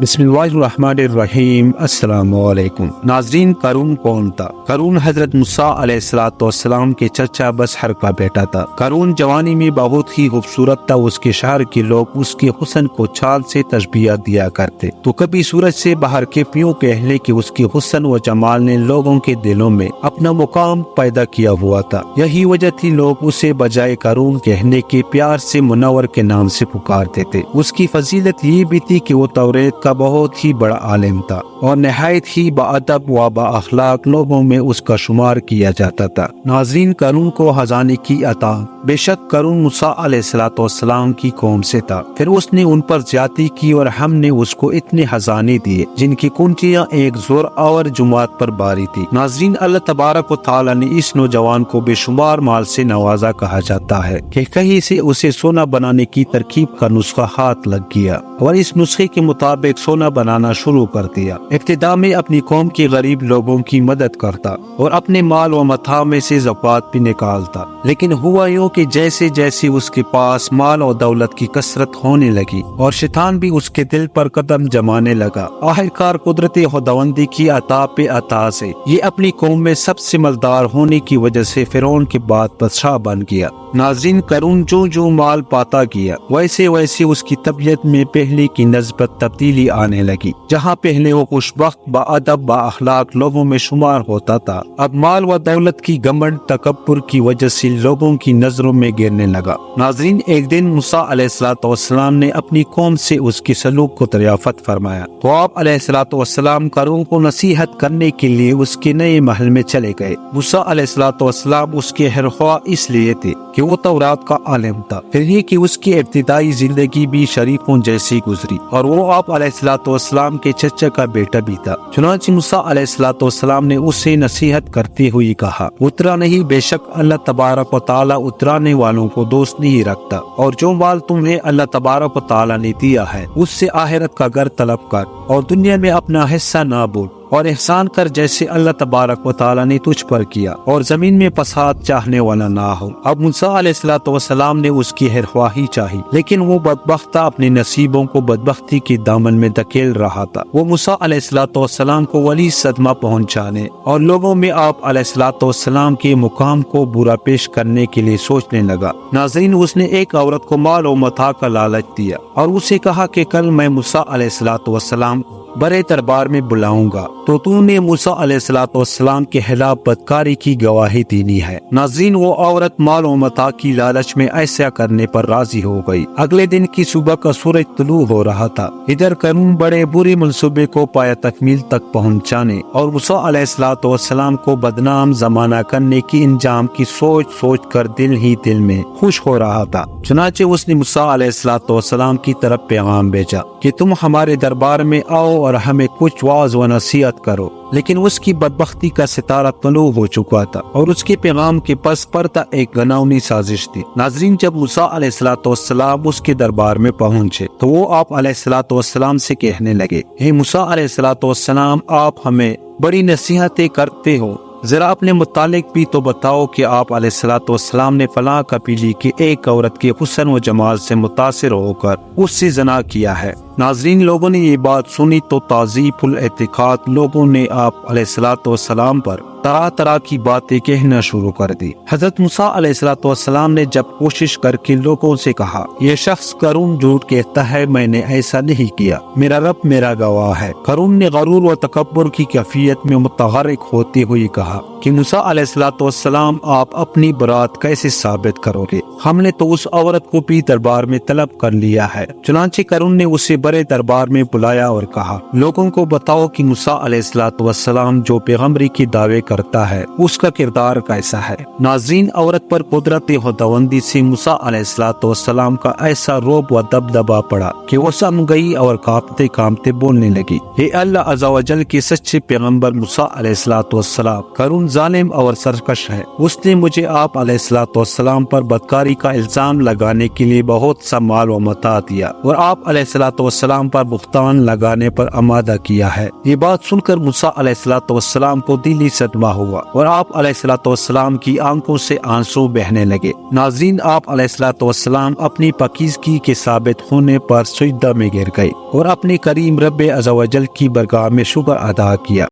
بسم اللہ الرحمن الرحیم۔ السلام علیکم ناظرین، قارون کون تھا؟ قارون حضرت موسیٰ علیہ السلام کے چچا بسحر کا بیٹا تھا۔ قارون جوانی میں بہت ہی خوبصورت تھا۔ اس کے شہر کے لوگ اس کے حسن کو چال سے تشبیہ دیا کرتے تو کبھی سورج سے باہر کے پیوں کہنے کہ اس کے حسن و جمال نے لوگوں کے دلوں میں اپنا مقام پیدا کیا ہوا تھا۔ یہی وجہ تھی لوگ اسے بجائے قارون کہنے کے پیار سے منور کے نام سے پکارتے تھے۔ اس کی فضیلت یہ بھی تھی کہ وہ توریت کا بہت ہی بڑا عالم تھا اور نہایت ہی باادب و با اخلاق لوگوں میں اس کا شمار کیا جاتا تھا۔ ناظرین، قارون کو خزانے کی عطا۔ بے شک قارون موسیٰ علیہ السلام کی قوم سے تھا، پھر اس نے ان پر زیادتی کی اور ہم نے اس کو اتنے خزانے دیے جن کی کنجیاں ایک زور آور جماعت پر باری تھی۔ ناظرین، اللہ تبارک و تعالی نے اس نوجوان کو بے شمار مال سے نوازا کہا جاتا ہے کہ کہیں سے اسے سونا بنانے کی ترکیب کا نسخہ ہاتھ لگ گیا اور اس نسخے کے مطابق سونا بنانا شروع کر دیا۔ ابتدا میں اپنی قوم کے غریب لوگوں کی مدد کرتا اور اپنے مال و متاع میں سے زکوٰۃ بھی نکالتا، لیکن ہوا یوں کہ جیسے جیسے اس کے پاس مال و دولت کی کثرت ہونے لگی اور شیطان بھی اس کے دل پر قدم جمانے لگا، آخرکار قدرت خداوندی کی عطا پہ عطا سے یہ اپنی قوم میں سب سے مالدار ہونے کی وجہ سے فرعون کے بعد بادشاہ بن گیا۔ ناظرین، قارون جو مال پاتا گیا ویسے ویسے اس کی طبیعت میں پہلے کی نسبت تبدیلی آنے لگی۔ جہاں پہلے وہ خوشبخت با ادب با اخلاق لوگوں میں شمار ہوتا تھا، اب مال و دولت کی گھمنڈ تکبر کی وجہ سے لوگوں کی نظروں میں گرنے لگا۔ ناظرین، ایک دن موسیٰ علیہ السلام نے اپنی قوم سے اس کے سلوک کو دریافت فرمایا تو آپ علیہ السلام قارون کو نصیحت کرنے کے لیے اس کے نئے محل میں چلے گئے۔ موسیٰ علیہ السلام اس کے ہرخواہ اس لیے تھے کہ وہ تورات کا عالم تھا، پھر یہ کہ اس کی ابتدائی زندگی بھی شریفوں جیسی گزری اور وہ آپ علیہ السلام کے چچا کا بیٹا بھی تھا۔ چنانچہ موسیٰ علیہ السلام نے اس سے نصیحت کرتے ہوئے کہا، اترا نہیں، بے شک اللہ تبارک و تعالی اترانے والوں کو دوست نہیں رکھتا، اور جو مال تمہیں اللہ تبارک و تعالی نے دیا ہے اس سے آخرت کا گھر طلب کر اور دنیا میں اپنا حصہ نہ بول اور احسان کر جیسے اللہ تبارک و تعالی نے تجھ پر کیا، اور زمین میں فساد چاہنے والا نہ ہو۔ اب موسیٰ علیہ السلام نے اس کی خیرخواہی چاہی، لیکن وہ بدبختہ اپنے نصیبوں کو بدبختی کے دامن میں دھکیل رہا تھا۔ وہ موسیٰ علیہ السلام کو ولی صدمہ پہنچانے اور لوگوں میں آپ علیہ السلام کے مقام کو برا پیش کرنے کے لیے سوچنے لگا۔ ناظرین، اس نے ایک عورت کو مال و متاع کا لالچ دیا اور اسے کہا کہ کل میں موسیٰ علیہ السلام بڑے دربار میں بلاؤں گا تو نے موسیٰ علیہ السلام کے خلاف بدکاری کی گواہی دینی ہے۔ ناظرین، وہ عورت مال و متاع کی لالچ میں ایسا کرنے پر راضی ہو گئی۔ اگلے دن کی صبح کا سورج طلوع ہو رہا تھا۔ ادھر قارون بڑے برے منصوبے کو پایہ تکمیل تک پہنچانے اور موسیٰ علیہ السلام کو بدنام زمانہ کرنے کی انجام کی سوچ کر دل ہی دل میں خوش ہو رہا تھا۔ چنانچہ اس نے موسیٰ علیہ السلام کی طرف پیغام بھیجا کہ تم ہمارے دربار میں آؤ اور ہمیں کچھ واعظ و نصیحت کرو، لیکن اس کی بدبختی کا ستارہ طلوع ہو چکا تھا اور اس کے پیغام کے پس پردہ ایک گناونی سازش تھی۔ ناظرین، جب موسیٰ علیہ السلام اس کے دربار میں پہنچے تو وہ آپ علیہ السلام سے کہنے لگے، اے موسیٰ علیہ السلام، آپ ہمیں بڑی نصیحتیں کرتے ہو، ذرا اپنے متعلق بھی تو بتاؤ کہ آپ علیہ السلام نے فلاں قبیلے کی ایک عورت کے حسن و جمال سے متاثر ہو کر اس سے زنا کیا ہے۔ ناظرین، لوگوں نے یہ بات سنی تو تعظیم الاعتقاد لوگوں نے آپ علیہ السلام پر طرح طرح کی باتیں کہنا شروع کر دی۔ حضرت موسیٰ علیہ السلام نے جب کوشش کر کے لوگوں سے کہا، یہ شخص قارون جھوٹ کہتا ہے، میں نے ایسا نہیں کیا، میرا رب میرا گواہ ہے۔ قارون نے غرور و تکبر کی کیفیت میں متحرک ہوتے ہوئے کہا کہ موسیٰ علیہ السلام، آپ اپنی برات کیسے ثابت کرو گے؟ ہم نے تو اس عورت کو بھی دربار میں طلب کر لیا ہے۔ چنانچہ قارون نے اسے بڑے دربار میں بلایا اور کہا، لوگوں کو بتاؤ کہ موسیٰ علیہ السلام جو پیغمبری کی دعوے کرتا ہے اس کا کردار کیسا ہے۔ ناظرین، عورت پر قدرت خداوندی سے موسیٰ علیہ السلام کا ایسا رعب و دبدبا پڑا کہ وہ سم گئی اور کانپتے کانپتے بولنے لگی، اے اللہ عز و جل کے سچے پیغمبر موسیٰ علیہ السلام، قارون ظالم اور سرکش ہے۔ اس نے مجھے آپ علیہ السلام پر بدکاری کا الزام لگانے کے لیے بہت سا مال و متاع دیا اور آپ علیہ السلام پر بہتان لگانے پر آمادہ کیا ہے۔ یہ بات سن کر موسیٰ علیہ السلام کو دلی صدمہ جمع ہوا اور آپ علیہ الصلوۃ والسلام کی آنکھوں سے آنسو بہنے لگے۔ ناظرین، آپ علیہ الصلوۃ والسلام اپنی پاکیزگی کے ثابت ہونے پر سجدہ میں گر گئے اور اپنے کریم رب عز و جل کی بارگاہ میں شکر ادا کیا۔